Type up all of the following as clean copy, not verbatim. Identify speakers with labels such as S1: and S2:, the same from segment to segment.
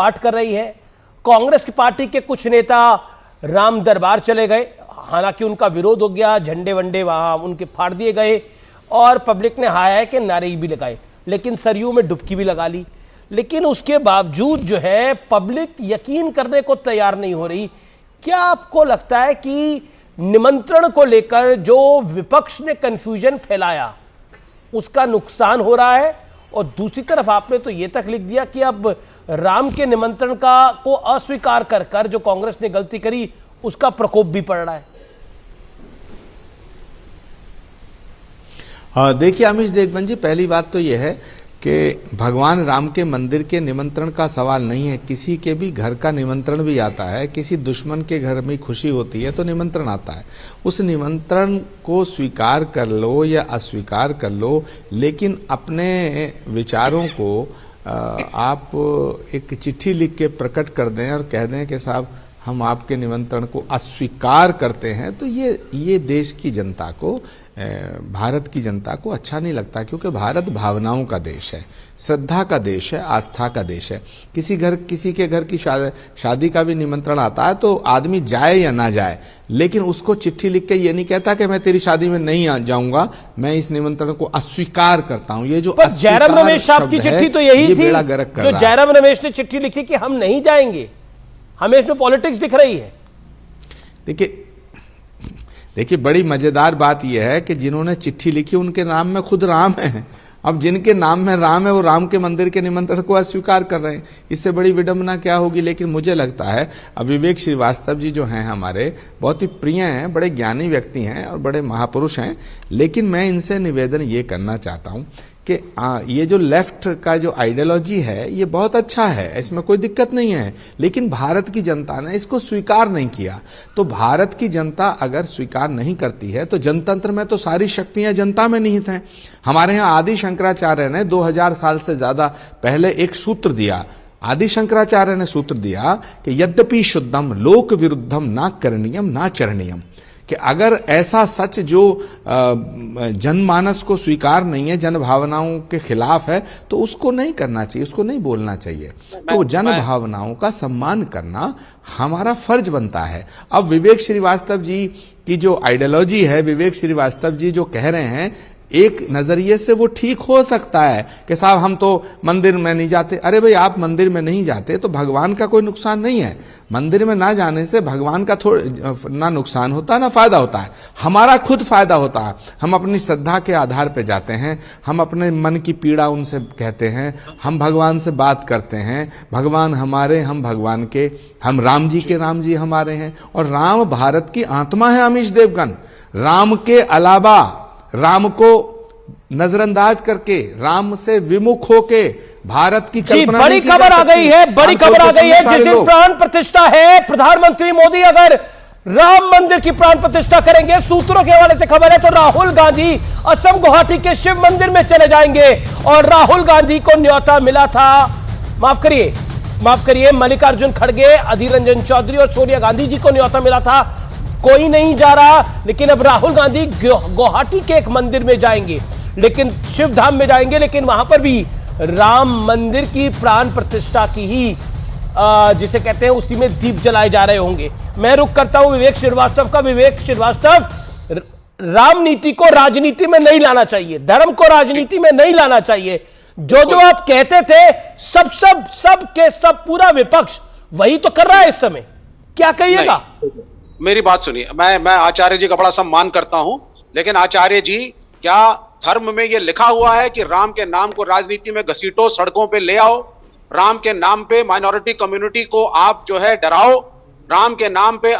S1: पाठ कर रही है। कांग्रेस की पार्टी के कुछ नेता राम दरबार चले गए, हालांकि उनका विरोध हो गया, झंडे वंडे वहां उनके फाड़ दिए गए और पब्लिक ने हाय हाय के नारे भी लगाए, लेकिन सरयू में डुबकी भी लगा ली। लेकिन उसके बावजूद जो है पब्लिक यकीन करने को तैयार नहीं हो रही। क्या आपको लगता है कि निमंत्रण को लेकर जो विपक्ष ने कंफ्यूजन फैलाया उसका नुकसान हो रहा है? और दूसरी तरफ आपने तो यह तक लिख दिया कि अब राम के निमंत्रण का को अस्वीकार कर कर जो कांग्रेस ने गलती करी उसका प्रकोप भी पड़ रहा है।
S2: देखिए अमीश देवगन जी, पहली बात तो यह है कि भगवान राम के मंदिर के निमंत्रण का सवाल नहीं है। किसी के भी घर का निमंत्रण भी आता है, किसी दुश्मन के घर में खुशी होती है तो निमंत्रण आता है। उस निमंत्रण को स्वीकार कर लो या अस्वीकार कर लो, लेकिन अपने विचारों को आप एक चिट्ठी लिख के प्रकट कर दें और कह दें कि साहब हम आपके निमंत्रण को अस्वीकार करते हैं, तो ये देश की जनता को, भारत की जनता को अच्छा नहीं लगता। क्योंकि भारत भावनाओं का देश है, श्रद्धा का देश है, आस्था का देश है। किसी के घर की शादी का भी निमंत्रण आता है तो आदमी जाए या ना जाए, लेकिन उसको चिट्ठी लिख के ये नहीं कहता कि मैं तेरी शादी में नहीं जाऊंगा, मैं इस निमंत्रण को अस्वीकार करता हूं। ये जो
S1: जयराम रमेश साहब की चिट्ठी तो यही थी, जो जयराम रमेश ने चिट्ठी लिखी कि हम नहीं जाएंगे। हमें इसमें पॉलिटिक्स दिख रही है।
S2: देखिए बड़ी मजेदार बात यह है कि जिन्होंने चिट्ठी लिखी उनके नाम में खुद राम है। अब जिनके नाम में राम है वो राम के मंदिर के निमंत्रण को अस्वीकार कर रहे हैं। इससे बड़ी विडंबना क्या होगी। लेकिन मुझे लगता है अब विवेक श्रीवास्तव जी जो हैं हमारे बहुत ही प्रिय हैं, बड़े ज्ञानी व्यक्ति हैं और बड़े महापुरुष हैं, लेकिन मैं इनसे निवेदन ये करना चाहता हूं कि ये जो लेफ्ट का जो आइडियोलॉजी है ये बहुत अच्छा है, इसमें कोई दिक्कत नहीं है, लेकिन भारत की जनता ने इसको स्वीकार नहीं किया। तो भारत की जनता अगर स्वीकार नहीं करती है तो जनतंत्र में तो सारी शक्तियां जनता में निहित हैं। हमारे यहाँ आदि शंकराचार्य ने 2000 साल से ज्यादा पहले एक सूत्र दिया। आदि शंकराचार्य ने सूत्र दिया कि यद्यपि शुद्धम लोक विरुद्धम ना करणीयम ना चरणीयम, कि अगर ऐसा सच जो जनमानस को स्वीकार नहीं है, जन भावनाओं के खिलाफ है, तो उसको नहीं करना चाहिए, उसको नहीं बोलना चाहिए। तो जन भावनाओं का सम्मान करना हमारा फर्ज बनता है। अब विवेक श्रीवास्तव जी की जो आइडियोलॉजी है, विवेक श्रीवास्तव जी जो कह रहे हैं, एक नजरिए से वो ठीक हो सकता है कि साहब हम तो मंदिर में नहीं जाते। अरे भाई, आप मंदिर में नहीं जाते तो भगवान का कोई नुकसान नहीं है। मंदिर में ना जाने से भगवान का ना नुकसान होता है ना फायदा होता है, हमारा खुद फायदा होता है। हम अपनी श्रद्धा के आधार पे जाते हैं, हम अपने मन की पीड़ा उनसे कहते हैं, हम भगवान से बात करते हैं। भगवान हमारे, हम भगवान के, हम राम जी के, राम जी हमारे हैं। और राम भारत की आत्मा है अमीश देवगन। राम के अलावा, राम को नजरअंदाज करके, राम से विमुख होके भारत की कल्पना
S1: बड़ी खबर आ गई है, बड़ी खबर आ गई है। जिस दिन प्राण प्रतिष्ठा है, प्रधानमंत्री मोदी अगर राम मंदिर की प्राण प्रतिष्ठा करेंगे, सूत्रों के हवाले से खबर है, तो राहुल गांधी असम गुवाहाटी के शिव मंदिर में चले जाएंगे। और राहुल गांधी को न्योता मिला था, माफ करिए, मल्लिकार्जुन खड़गे, अधीर रंजन चौधरी और सोनिया गांधी जी को न्योता मिला था। कोई नहीं जा रहा, लेकिन अब राहुल गांधी गुवाहाटी के एक मंदिर में जाएंगे, लेकिन शिव धाम में जाएंगे, लेकिन वहां पर भी राम मंदिर की प्राण प्रतिष्ठा की ही जिसे कहते हैं उसी में दीप जलाए जा रहे होंगे। मैं रुक करता हूं विवेक श्रीवास्तव का। विवेक श्रीवास्तव, राम नीति को राजनीति में नहीं लाना चाहिए, धर्म को राजनीति में नहीं लाना चाहिए। जो आप कहते थे सब पूरा विपक्ष वही तो कर रहा है इस समय, क्या कहिएगा?
S3: मेरी बात सुनिए, मैं आचार्य जी का बड़ा सम्मान करता हूं, लेकिन आचार्य जी, क्या धर्म में यह लिखा हुआ है कि राम के नाम को राजनीति में घसीटो, सड़कों पे ले आओ, राम के नाम पे माइनॉरिटी कम्युनिटी को आप जो है डराओ, राम के नाम पे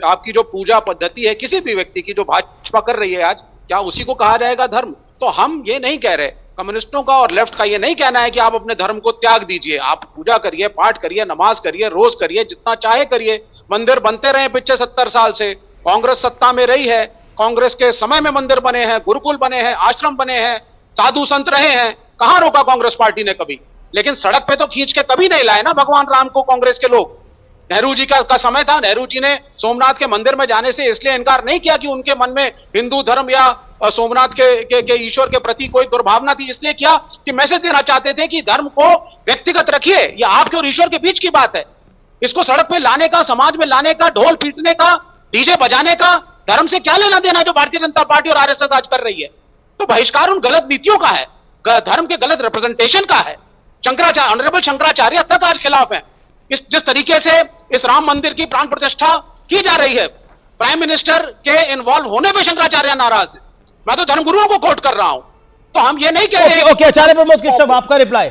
S3: आपकी जो पूजा पद्धति है किसी भी व्यक्ति की जो भाजपा कर रही है आज, क्या उसी को कहा जाएगा धर्म? तो हम ये नहीं कह रहे, कम्युनिस्टों का और लेफ्ट का ये नहीं कहना है कि आप अपने धर्म को त्याग दीजिए। आप पूजा करिए, पाठ करिए, नमाज करिए, रोज करिए, जितना चाहे करिए। मंदिर बनते रहे पिछले 70 साल से, कांग्रेस सत्ता में रही है, कांग्रेस के समय में मंदिर बने हैं, गुरुकुल बने हैं, आश्रम बने हैं, साधु संत रहे हैं। कहां रोका कांग्रेस पार्टी ने कभी? लेकिन सड़क पे तो खींच के कभी नहीं लाए ना भगवान राम को कांग्रेस के लोग। नेहरू जी का समय था, नेहरू जी ने सोमनाथ के मंदिर में जाने से इसलिए इनकार नहीं किया कि उनके मन में हिंदू धर्म या सोमनाथ के ईश्वर के प्रति कोई दुर्भावना थी, इसलिए किया कि मैसेज देना चाहते थे कि धर्म को व्यक्तिगत रखिए, ये आपके और ईश्वर के बीच की बात है। इसको सड़क पे लाने का, समाज में लाने का, ढोल पीटने का, डीजे बजाने का धर्म से क्या लेना देना जो भारतीय जनता पार्टी और आरएसएस आज कर रही है। तो बहिष्कार उन गलत नीतियों का है, धर्म के गलत रिप्रेजेंटेशन का है। शंकराचार्य, ऑनरेबल शंकराचार्य तक आज खिलाफ है। जिस तरीके से इस राम मंदिर की प्राण प्रतिष्ठा की जा रही है, प्राइम मिनिस्टर के इन्वॉल्व होने पे शंकराचार्य नाराज है। मैं तो धर्मगुरुओं को कोट कर रहा हूं। तो हम ये नहीं कह रहे।
S1: ओके, आचार्य प्रमोद कृष्ण, आपका रिप्लाई।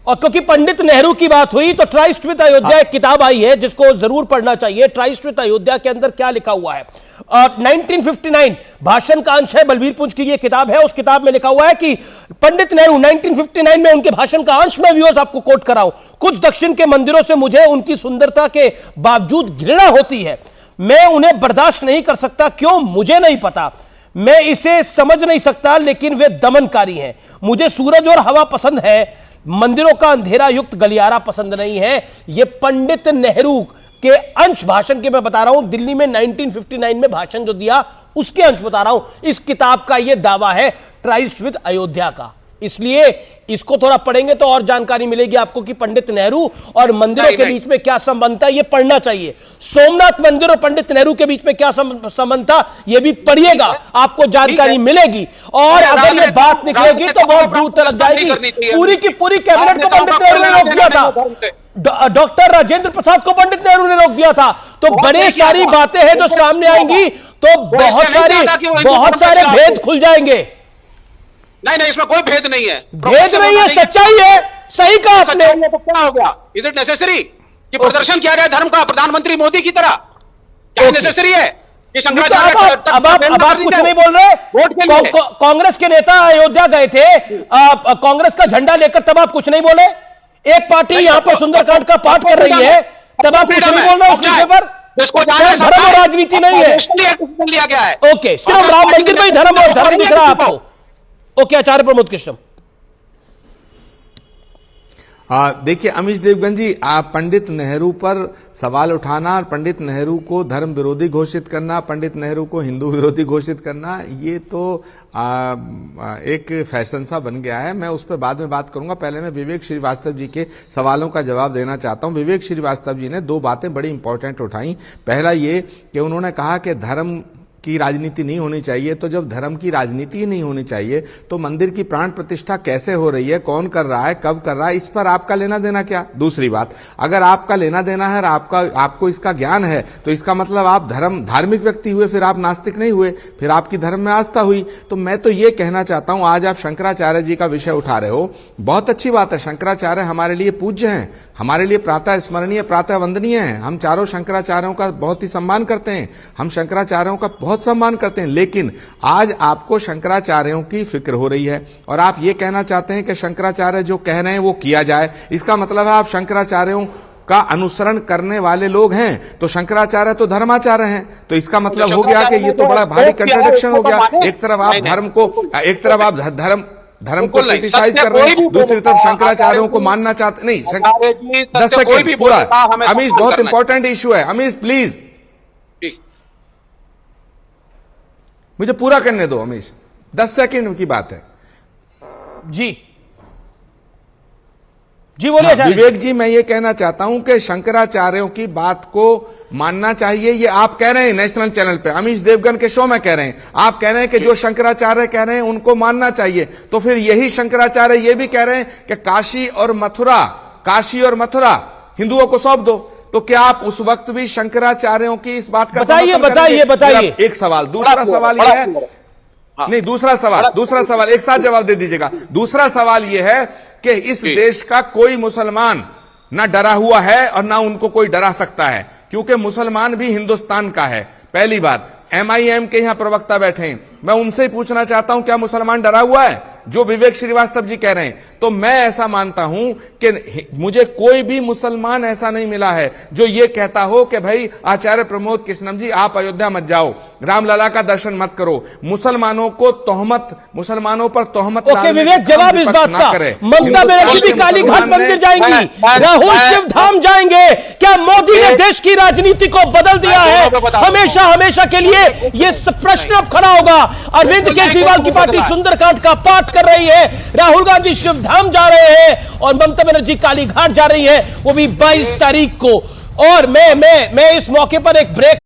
S1: और क्योंकि पंडित नेहरू की बात हुई तो ट्राइस्ट विद अयोध्या एक किताब आई है जिसको जरूर पढ़ना चाहिए। ट्राइस्ट विद अयोध्या के अंदर क्या लिखा हुआ है? 1959 भाषण का अंश है, बलबीर पुंज की ये किताब है। उस किताब में लिखा हुआ है कि पंडित नेहरू 1959 में उनके भाषण का अंश में व्यूअर्स आपको कोट कराऊं। कुछ दक्षिण के मंदिरों से मुझे उनकी सुंदरता के बावजूद घृणा होती है। मैं उन्हें बर्दाश्त नहीं कर सकता, क्यों मुझे नहीं पता। मैं इसे समझ नहीं सकता, लेकिन वे दमनकारी हैं। मुझे सूरज और हवा पसंद है, मंदिरों का अंधेरा युक्त गलियारा पसंद नहीं है। यह पंडित नेहरू के अंश भाषण के मैं बता रहा हूं, दिल्ली में 1959 में भाषण जो दिया उसके अंश बता रहा हूं। इस किताब का यह दावा है ट्राइस्ट विद अयोध्या का, इसलिए इसको थोड़ा पढ़ेंगे तो और जानकारी मिलेगी आपको कि पंडित नेहरू और मंदिरों के बीच में क्या संबंध था। यह पढ़ना चाहिए। सोमनाथ मंदिर और पंडित नेहरू के बीच में क्या संबंध था, यह भी पढ़िएगा, आपको जानकारी मिलेगी। और अगर यह बात निकलेगी तो बहुत दूर तक जाएगी। पूरी की पूरी कैबिनेट को पंडित नेहरू ने रोक दिया था, डॉक्टर राजेंद्र प्रसाद को पंडित नेहरू ने रोक दिया था। तो बड़ी सारी बातें हैं जो सामने आएंगी, तो बहुत सारे भेद खुल जाएंगे।
S3: नहीं, इसमें कोई भेद नहीं है।
S1: भेद नहीं है, सच्चाई है। सही कहा आपने।
S3: तो क्या हो गया? इज इट नेसेसरी कि प्रदर्शन किया जाए धर्म का प्रधानमंत्री मोदी की तरह? क्या नेसेसरी है कि शंकराचार्य?
S1: अब आप कुछ नहीं बोल रहे। कांग्रेस के नेता अयोध्या गए थे कांग्रेस का झंडा लेकर, तब आप कुछ नहीं बोले। एक पार्टी यहां पर सुंदरकांड का पाठ कर रही है, तब आप कुछ नहीं बोल रहे उस विषय पर। धर्म और राजनीति नहीं है।
S3: लिया गया है।
S1: ओके, सिर्फ राम मंदिर में ही धर्म और धर्म दिख रहा है आपको। ओके, आचार्य प्रमोद कृष्ण।
S2: देखिए अमीश देवगन जी, आप पंडित नेहरू पर सवाल उठाना और पंडित नेहरू को धर्म विरोधी घोषित करना, पंडित नेहरू को हिंदू विरोधी घोषित करना, ये तो एक फैशन सा बन गया है। मैं उस पर बाद में बात करूंगा। पहले मैं विवेक श्रीवास्तव जी के सवालों का जवाब देना चाहता हूं। विवेक श्रीवास्तव जी ने दो बातें बड़ी इंपॉर्टेंट उठाई। पहला ये कि उन्होंने कहा कि धर्म की राजनीति नहीं होनी चाहिए। तो जब धर्म की राजनीति ही नहीं होनी चाहिए तो मंदिर की प्राण प्रतिष्ठा कैसे हो रही है, कौन कर रहा है, कब कर रहा है, इस पर आपका लेना देना क्या? दूसरी बात, अगर आपका लेना देना है और आपको इसका ज्ञान है तो इसका मतलब आप धार्मिक व्यक्ति हुए, फिर आप नास्तिक नहीं हुए, फिर आपकी धर्म में आस्था हुई। तो मैं तो ये कहना चाहता हूं, आज आप शंकराचार्य जी का विषय उठा रहे हो, बहुत अच्छी बात है। शंकराचार्य हमारे लिए पूज्य हैं, हमारे लिए प्रातः स्मरणीय, प्रातः वंदनीय हैं। हम चारों शंकराचार्यों का बहुत ही सम्मान करते हैं, हम शंकराचार्यों का बहुत सम्मान करते हैं। लेकिन आज आपको शंकराचार्यों की फिक्र हो रही है और आप ये कहना चाहते हैं कि शंकराचार्य जो कह रहे हैं वो किया जाए। इसका मतलब है आप शंकराचार्यों का अनुसरण करने वाले लोग हैं। तो शंकराचार्य तो धर्माचार्य हैं, तो इसका मतलब हो गया कि ये तो बड़ा भारी कंट्राडिक्शन हो गया। एक तरफ आप धर्म को, एक तरफ आप धर्म को क्रिटिसाइज कर रहे हैं, दूसरी तरफ शंकराचार्यों को मानना चाहते नहीं। 10 सेकंड पूरा। अमीश, बहुत इंपॉर्टेंट इश्यू है। अमीश प्लीज मुझे पूरा करने दो। अमीश 10 सेकंड की बात है।
S1: जी बोलिए।
S2: विवेक जी, मैं ये कहना चाहता हूं कि शंकराचार्यों की बात को मानना चाहिए। ये आप कह रहे हैं नेशनल चैनल पे, अमीश देवगन के शो में कह रहे हैं, आप कह रहे हैं कि जो शंकराचार्य कह रहे हैं उनको मानना चाहिए। तो फिर यही शंकराचार्य ये भी कह रहे हैं कि काशी और मथुरा हिंदुओं को सौंप दो। तो क्या आप उस वक्त भी शंकराचार्यों की इस बात का
S1: बताइए।
S2: एक सवाल। दूसरा सवाल यह है, नहीं दूसरा सवाल एक साथ जवाब दे दीजिएगा। दूसरा सवाल यह है कि इस देश का कोई मुसलमान ना डरा हुआ है और ना उनको कोई डरा सकता है, क्योंकि मुसलमान भी हिंदुस्तान का है। पहली बात, MIM के यहां प्रवक्ता बैठे हैं, मैं उनसे ही पूछना चाहता हूं क्या मुसलमान डरा हुआ है? जो विवेक श्रीवास्तव जी कह रहे हैं, तो मैं ऐसा मानता हूं कि मुझे कोई भी मुसलमान ऐसा नहीं मिला है जो ये कहता हो कि भाई आचार्य प्रमोद कृष्णम जी आप अयोध्या मत जाओ, रामलला का दर्शन मत करो। मुसलमानों पर तोहमत
S1: ओके विवेक, जवाब इस बात का। ममता बनर्जी भी काली घाट मंदिर जाएंगी, राहुल शिवधाम जाएंगे। क्या मोदी ने देश की राजनीति को बदल दिया है हमेशा हमेशा के लिए? ये प्रश्न अब खड़ा होगा। अरविंद केजरीवाल की पार्टी सुंदरकांड का पाठ कर रही है, राहुल गांधी शिवधाम जा रहे हैं और ममता बनर्जी काली घाट जा रही है, वो भी 22 तारीख को। और मैं इस मौके पर एक ब्रेक